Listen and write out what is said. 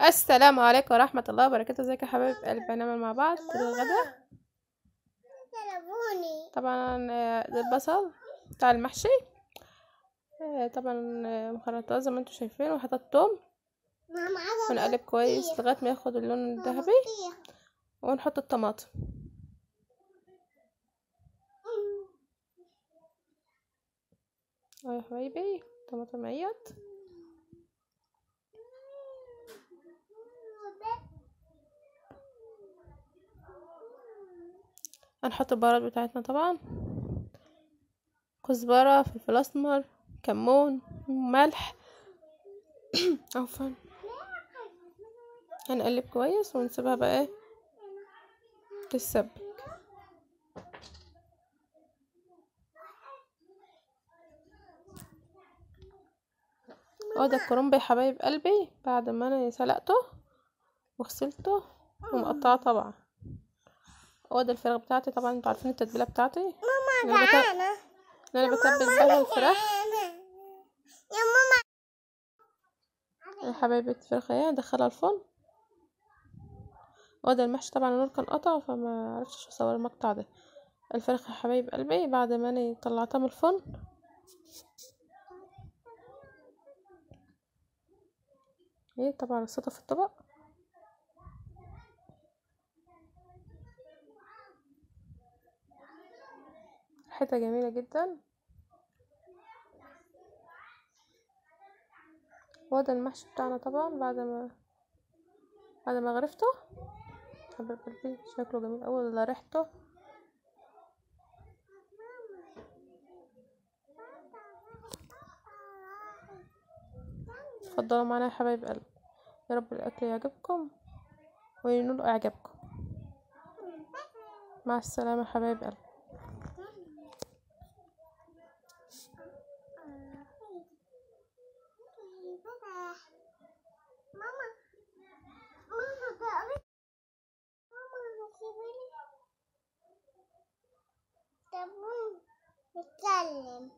السلام عليكم ورحمة الله وبركاته. ازيك يا حبايب قلبي؟ هنعمل مع بعض الغدا. طبعا ده البصل بتاع المحشي. طبعا مخلطات زي ما انتم شايفين، وحطيت توم ونقلب كويس لغاية ما ياخد اللون الذهبي، ونحط الطماطم. يا حبايبي طماطم عيط. هنحط البهارات بتاعتنا طبعا، كزبرة، فلفل اسمر، كمون، ملح. عفوا. هنقلب كويس ونسيبها بقى ايه تتسبك. ده الكرنب يا حبايب قلبي بعد ما انا سلقته وغسلته ومقطعه طبعا. ده الفراخ بتاعتي. طبعا انتوا عارفين التتبيله بتاعتي اللي انا بتبل بيها الفراخ يا حبايبي. الفراخ اهي ندخلها الفرن. ده المحشي طبعا النور كان قطع فما عرفتش اصور المقطع ده. الفراخ يا حبايب قلبي بعد ما انا طلعتها من الفرن طبعا الصوص في الطبق. ريحتها جميله جدا. ده المحشي بتاعنا طبعا بعد ما غرفته. حبيب قلبي شكله جميل اوي ولا ريحته. اتفضلوا معانا يا حبايب قلبي. يا رب الاكل يعجبكم وينول اعجابكم. مع السلامه يا حبايب قلبي. طب نتكلم